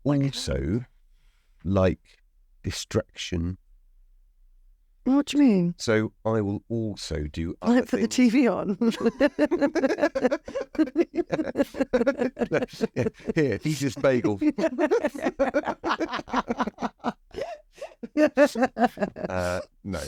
also like distraction. What do you mean? So I will also do other Like put the things. TV on. Here, eat this bagel. No.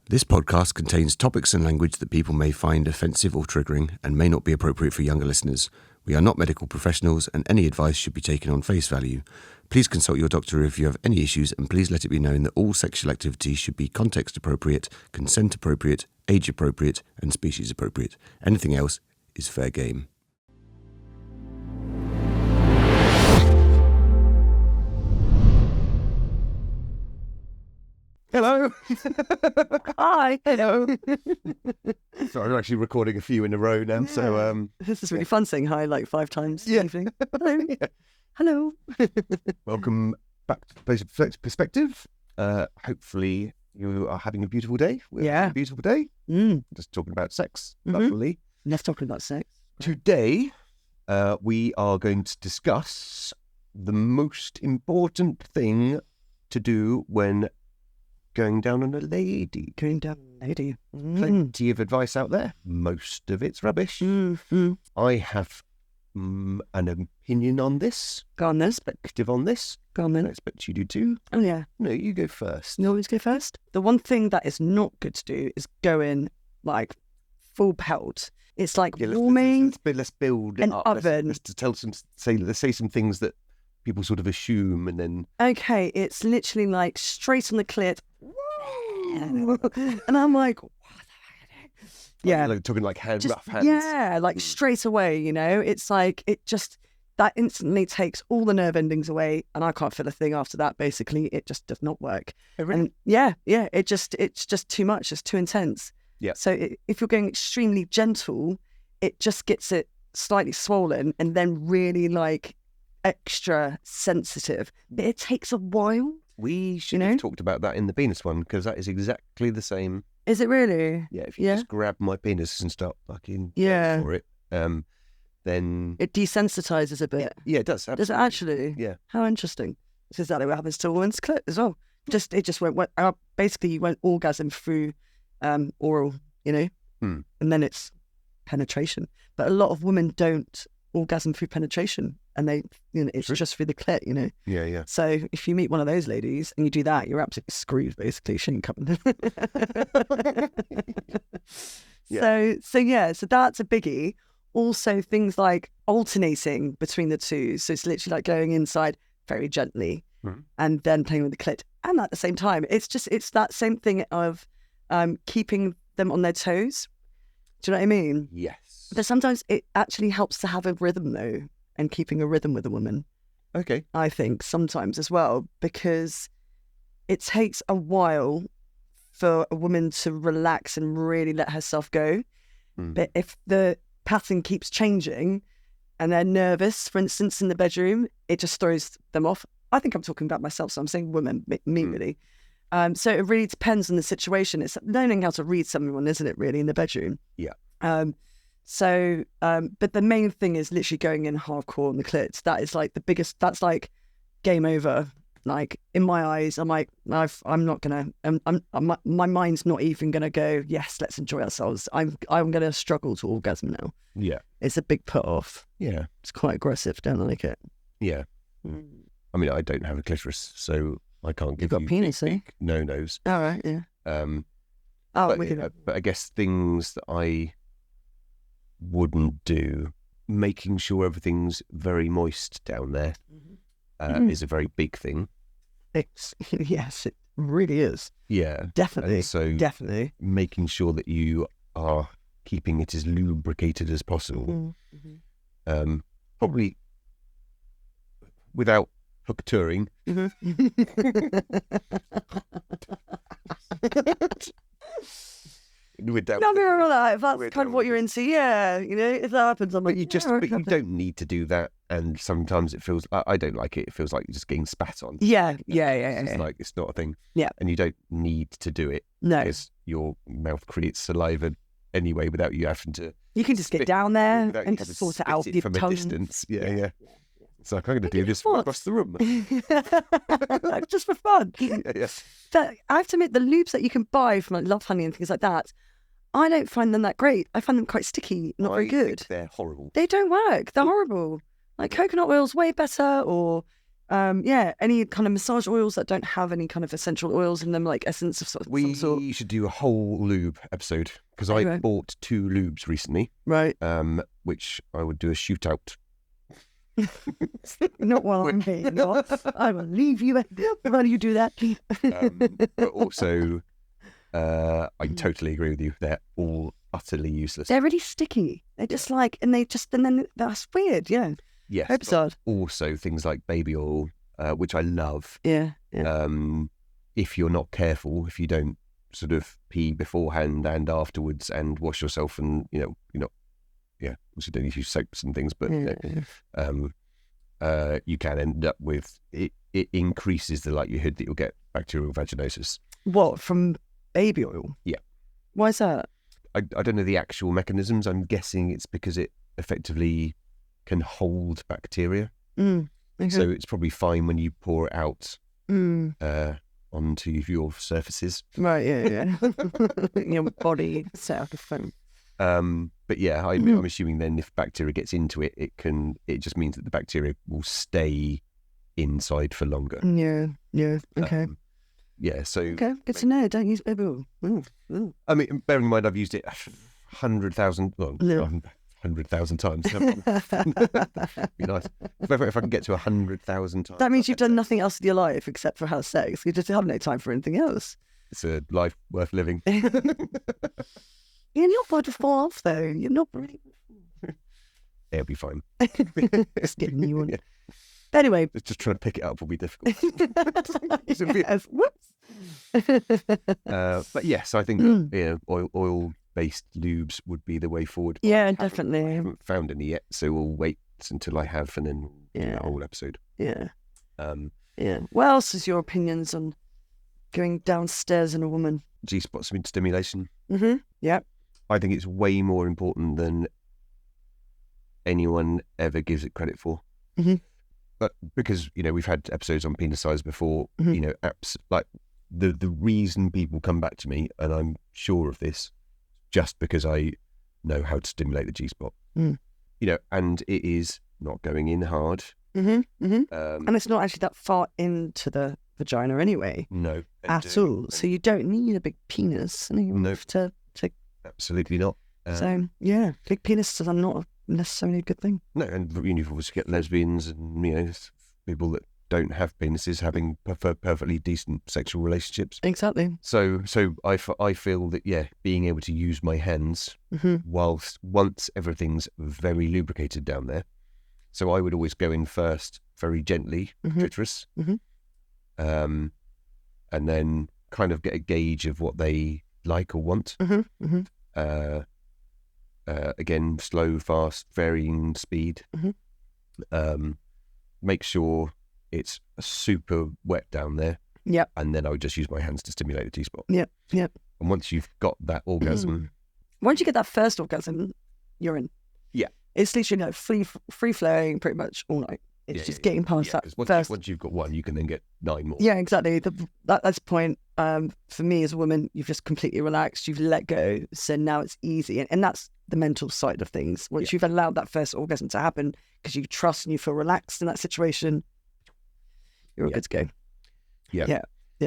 This podcast contains topics and language that people may find offensive or triggering and may not be appropriate for younger listeners. We are not medical professionals and any advice should be taken on face value. Please consult your doctor if you have any issues, and please let it be known that all sexual activity should be context appropriate, consent appropriate, age appropriate and species appropriate. Anything else is fair game. Hello. Hi. Hello. Sorry, I'm actually recording a few in a row now. So This is really fun saying hi like 5 times. Yeah. Evening. Hello. Yeah. Hello. Welcome back to Place of Perspective. Hopefully you are having a beautiful day. We're having a beautiful day. Just talking about sex. Lovely. Let's talk about sex. Today we are going to discuss the most important thing to do when going down on a lady. Going down, lady. Plenty of advice out there. Most of it's rubbish. I have an opinion on this. Go on then. Perspective on this. Go on I then. expect you do too. Oh yeah. No, you go first. You always go first. The one thing that is not good to do is go in like full pelt. It's like warming Let's build it an up. oven. Let's say some things that people sort of assume, and then Okay, it's literally like straight on the clit. And I'm like, what the heck? Yeah. like talking like rough hands. Yeah, like straight away, you know, it's like that instantly takes all the nerve endings away, and I can't feel a thing after that. Basically, it just does not work. Oh, really? And it's just too much. It's too intense. Yeah. So if you're going extremely gentle, it just gets it slightly swollen and then really like extra sensitive. But it takes a while. We should have talked about that in the penis one, because that is exactly the same. Is it really? Yeah, if you just grab my penis and start fucking Yeah. for it, then It desensitizes a bit. yeah, it does. Absolutely. Does it actually? Yeah. How interesting. It's exactly what happens to a woman's clit as well. It just won't basically you won't orgasm through oral, you know? Hmm. And then it's penetration. But a lot of women don't orgasm through penetration, and they, you know, it's just through the clit, you know? Yeah, yeah. So if you meet one of those ladies and you do that, you're absolutely screwed, basically. She ain't coming. Yeah. So that's a biggie. Also, things like alternating between the two. So it's literally like going inside very gently and then playing with the clit. And at the same time, it's that same thing of keeping them on their toes. Do you know what I mean? Yes. But sometimes it actually helps to have a rhythm, though, and keeping a rhythm with a woman. Okay. I think sometimes as well, because it takes a while for a woman to relax and really let herself go. But if the pattern keeps changing and they're nervous, for instance, in the bedroom, it just throws them off. I think I'm talking about myself, so I'm saying women, me really. So it really depends on the situation. It's learning how to read someone, isn't it, really, in the bedroom? Yeah. But the main thing is literally going in hardcore on the clit. That is like the biggest, that's like game over. Like in my eyes, I'm like, I'm not gonna, my mind's not even gonna go, yes, let's enjoy ourselves. I'm gonna struggle to orgasm now. Yeah. It's a big put off. Yeah. It's quite aggressive. Don't like it. Yeah. I mean, I don't have a clitoris, so I can't give You've got you penis, eh? no-nos. All right, yeah. But I guess things that I wouldn't do, making sure everything's very moist down there is a very big thing. Yes, it really is. Yeah. Definitely. And so definitely. making sure that you are keeping it as lubricated as possible. Probably without hook touring. Without Nothing wrong with that. If that's kind of what you're into, yeah. You know, if that happens, I'm like, but you don't need to do that. And sometimes it feels, I don't like it. It feels like you're just getting spat on. Yeah. It's like, it's not a thing. Yeah. And you don't need to do it. No. Because your mouth creates saliva anyway without you having to. You can just get down there without you and having just sort to it out spit with your from tongue. a distance. Yeah. It's like, I'm going to do this from across the room. Just for fun. Yeah. I have to admit, the lubes that you can buy from like Love Honey and things like that, I don't find them that great. I find them quite sticky, not very good. They're horrible. They don't work. They're horrible. Like coconut oil's way better, or any kind of massage oils that don't have any kind of essential oils in them, like essence of some sort. We should do a whole lube episode, because I bought 2 lubes recently. Right. Which I would do a shootout. Not while I'm here. I will leave you while you do that. But also, I totally agree with you. They're all utterly useless. They're really sticky. They're just like, and then that's weird. Yeah. Yes. Very bizarre. Also, things like baby oil, which I love. Yeah. If you're not careful, if you don't sort of pee beforehand and afterwards and wash yourself, and you're not. Yeah, also don't use soaps and things, but you can end up with it. It increases the likelihood that you'll get bacterial vaginosis. What, from baby oil? Yeah. Why is that? I don't know the actual mechanisms. I'm guessing it's because it effectively can hold bacteria. Okay. So it's probably fine when you pour it out onto your surfaces. Right. Yeah. Your body set up a foam. But yeah, I'm assuming then if bacteria gets into it, it just means that the bacteria will stay inside for longer. Yeah. Okay. So okay, good to know. Don't use baby oil. I mean, bearing in mind I've used it 100,000 times. Be nice if I can get to 100,000 times. That means you've done nothing else with your life except for have sex. You just have no time for anything else. It's a life worth living. You're not about to fall off, though. You're not really. It'll be fine. Just getting you on. Yeah. Anyway. Just trying to pick it up will be difficult. Yes. Whoops. But yes, I think oil-based lubes would be the way forward. Yeah, definitely. I haven't found any yet, so we'll wait until I have, and then do a whole episode. Yeah. What else is your opinions on going downstairs in a woman? G-spot stimulation. Yeah. I think it's way more important than anyone ever gives it credit for. But because, we've had episodes on penis size before, apps like the reason people come back to me, and I'm sure of this, just because I know how to stimulate the G-spot. And it is not going in hard. And it's not actually that far into the vagina anyway. No. At all. So you don't need a big penis to absolutely not. So yeah, big penises are not necessarily a good thing. No, and you've obviously get lesbians and people that don't have penises having perfectly decent sexual relationships. Exactly. So I feel that being able to use my hands once everything's very lubricated down there. So I would always go in first, very gently, clitoris, and then kind of get a gauge of what they like or want. Again, slow, fast, varying speed. Make sure it's super wet down there. Yep. And then I would just use my hands to stimulate the T-spot. Yep. And once you've got that orgasm... Once you get that first orgasm, you're in. Yeah. It's literally free flowing pretty much all night. It's just getting past that first. Once you've got one, you can then get 9 more. Yeah, exactly. That's the point. For me as a woman, you've just completely relaxed. You've let go. So now it's easy. And that's the mental side of things. Once you've allowed that first orgasm to happen because you trust and you feel relaxed in that situation, you're all good to go. Yeah.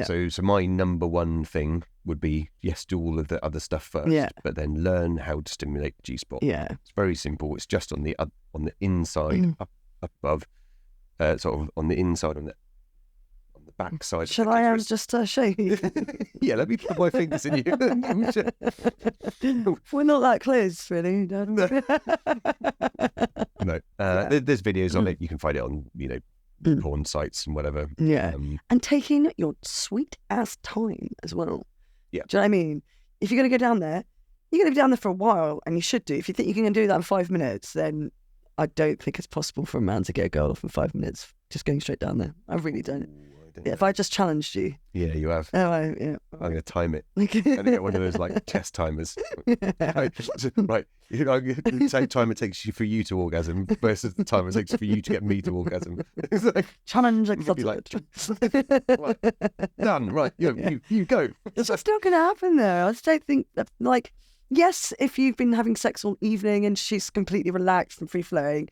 So my number one thing would be, yes, do all of the other stuff first, but then learn how to stimulate the G-spot. Yeah. It's very simple. It's just on the inside, up above, sort of on the inside, on the back side. Shall I just show you? Yeah, let me put my fingers in you. We're not that close, really. No. There's videos on it. You can find it on, porn sites and whatever. Yeah. And taking your sweet ass time as well. Yeah. Do you know what I mean? If you're going to go down there, you're going to be down there for a while, and you should do. If you think you can do that in 5 minutes, then I don't think it's possible for a man to get a girl off in 5 minutes just going straight down there. I really don't. If I just challenged you. Yeah, you have. Oh, yeah. I'm going to time it. I'm going to get one of those like test timers. Right. You know, the same time it takes for you to orgasm versus the time it takes for you to get me to orgasm. It's like, challenge be like, accepted. right, done. Right. You go. It's still going to happen though. I just don't think that, like, yes, if you've been having sex all evening and she's completely relaxed and free flowing,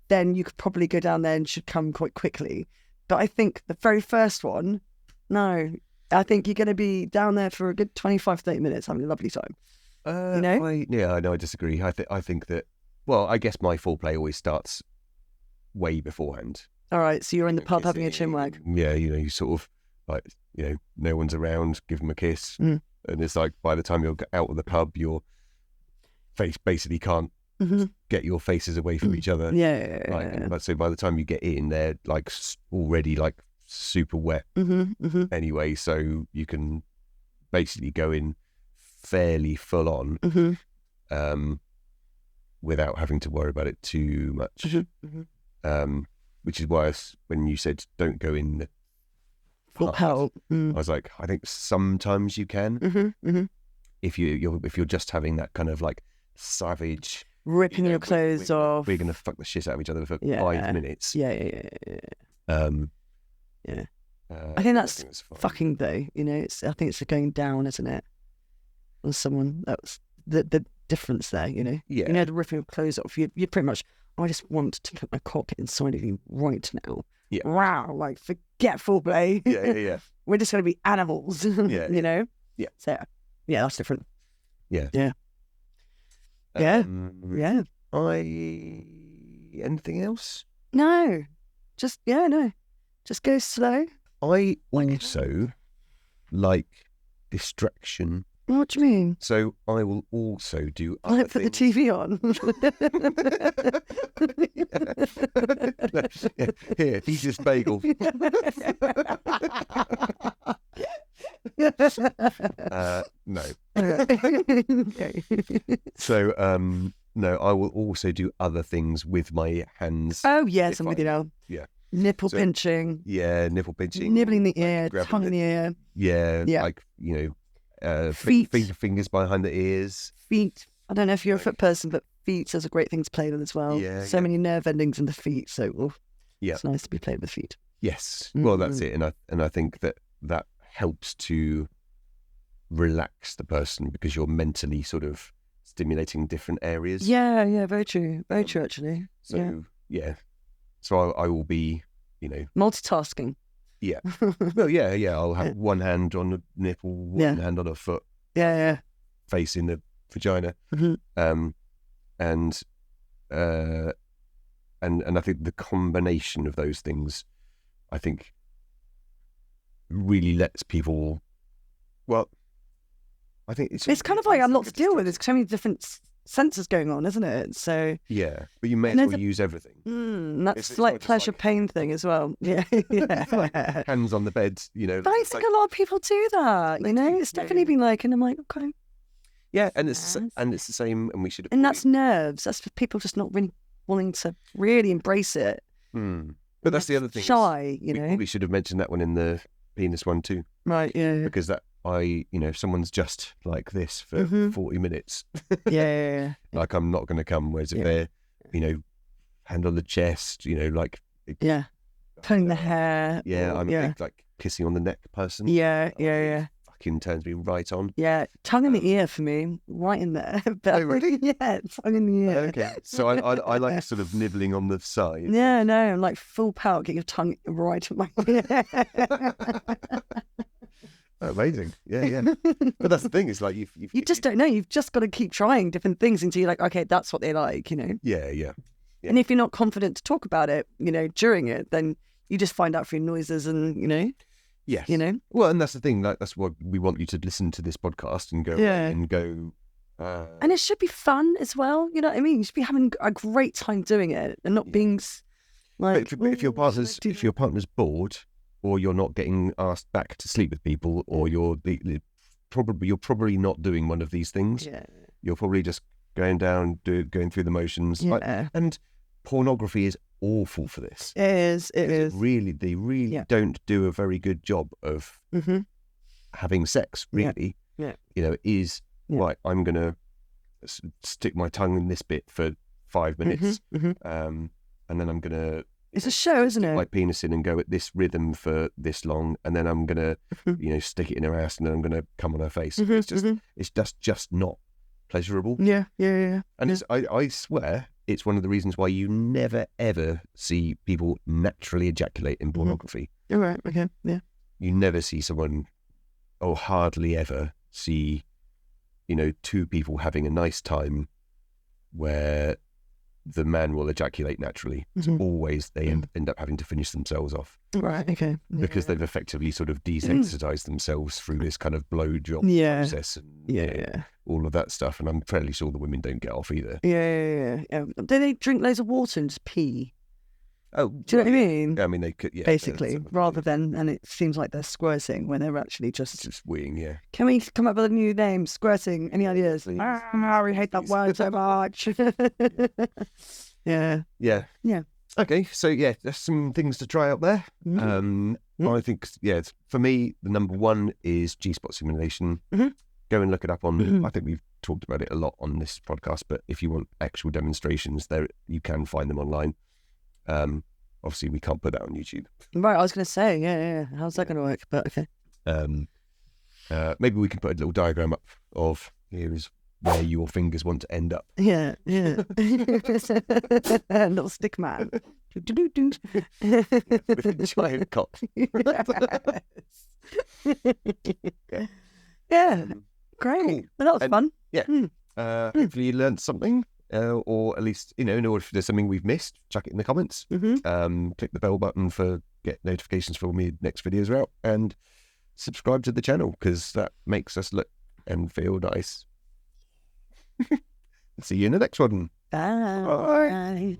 then you could probably go down there and should come quite quickly. But I think the very first one, no. I think you're going to be down there for a good 25, 30 minutes having a lovely time. You know? I disagree. I think that, well, I guess my foreplay always starts way beforehand. All right, so you're in the pub having a chinwag. Yeah, you sort of, like, no one's around, give them a kiss. And it's like, by the time you're out of the pub, your face basically can't get your faces away from each other. Yeah. But so by the time you get in, they're like already like super wet anyway, so you can basically go in fairly full on without having to worry about it too much. Which is why when you said don't go in full pelt, I was like, I think sometimes you can if you're just having that kind of like savage ripping your clothes off. We're gonna fuck the shit out of each other for 5 minutes. Yeah. I think that's fucking though. I think it's going down, isn't it? On someone, that's the difference there. Yeah. The ripping of clothes off. You pretty much. I just want to put my cock inside of you right now. Yeah. Wow. Like, forget foreplay. Yeah. We're just gonna be animals. Yeah. Yeah. So yeah, that's different. Yeah. Yeah. Anything else? No. Just go slow. I also like distraction. What do you mean? So I will also do I other put the things. TV on. Here, eat this bagel. No. So, no, I will also do other things with my hands. Oh, yes, I'm with you now. Yeah. Nipple pinching. Yeah, nipple pinching. Nibbling the ear, tongue in the ear. Yeah. Like, feet. Fingers behind the ears. Feet. I don't know if you're a foot person, but feet is a great thing to play with as well. Yeah. So many nerve endings in the feet. So it's nice to be played with feet. Yes. Well, that's it. And I think that helps to relax the person because you're mentally sort of stimulating different areas. Yeah, very true. Very true, actually. So, yeah. So I will be, multitasking. Yeah. Well, yeah. I'll have one hand on the nipple, one hand on a foot. Yeah. Facing the vagina. And I think the combination of those things, I think, really lets people. Well, I think it's kind of like a lot to deal with. There's so many different senses going on, isn't it? So yeah, but you may as well use everything. That's it's like pleasure pain thing as well. Yeah. Like hands on the bed, But I think a lot of people do that. It's definitely been like, and I'm like, okay. Yeah, and it's the same, and we should. And that's nerves. That's for people just not really wanting to really embrace it. But that's the other thing. Shy, We should have mentioned that one in the penis one too. Right. Yeah. Because if someone's just like this for 40 minutes. Yeah. Like I'm not going to come. Whereas if they're, hand on the chest, like. Yeah. Pulling the hair. Yeah, I'm a big, like kissing on the neck person. Yeah. Fucking turns me right on. Yeah, tongue in the ear for me, right in there. Oh, really? Yeah, tongue in the ear. Okay, so I like sort of nibbling on the side. Yeah, no, I'm like full pout, get your tongue right in my ear. Amazing. Yeah. But that's the thing, it's like you just don't know. You've just got to keep trying different things until you're like, okay, that's what they like, Yeah. And if you're not confident to talk about it, during it, then you just find out through noises and, Yes. Well, and that's the thing. Like, that's why we want you to listen to this podcast and go and go. And it should be fun as well. You know what I mean? You should be having a great time doing it and not being like. But if your partner's bored, or you're not getting asked back to sleep with people, or you're probably not doing one of these things. Yeah. You're probably just going through the motions. Yeah. And pornography is awful for this. It is. They really don't do a very good job of having sex, really. Yeah. Is right, I'm going to stick my tongue in this bit for 5 minutes, and then I'm going to... It's a show, isn't it? My penis in and go at this rhythm for this long, and then I'm going to, stick it in her ass, and then I'm going to come on her face. It's just not pleasurable. Yeah. And it's, I swear, it's one of the reasons why you never ever see people naturally ejaculate in pornography. All right. Okay. Yeah. You never see someone, or hardly ever see, two people having a nice time where the man will ejaculate naturally. It's always they end up having to finish themselves off. Right, okay. Because they've effectively sort of desensitized themselves through this kind of blowjob process and all of that stuff. And I'm fairly sure the women don't get off either. Yeah. Do they drink loads of water and just pee? Oh, do you know what I mean? Yeah, I mean, they could, basically, rather than, and it seems like they're squirting when they're actually just weeing, yeah. Can we come up with a new name? Squirting. Any ideas? We hate that word so much. Yeah. Okay, so there's some things to try out there. I think, for me, the number one is G-spot simulation. Go and look it up on, I think we've talked about it a lot on this podcast, but if you want actual demonstrations, there you can find them online. Obviously, we can't put that on YouTube. Right, I was going to say, yeah. How's that going to work? But okay. Maybe we can put a little diagram up of here is where your fingers want to end up. Yeah. Little stick man. With a giant cock. Yeah. Great. Well, that was fun. Yeah. Hopefully you learned something. Or at least, in order if there's something we've missed, chuck it in the comments. Click the bell button for get notifications for when my next videos are out, and subscribe to the channel because that makes us look and feel nice. See you in the next one. Bye.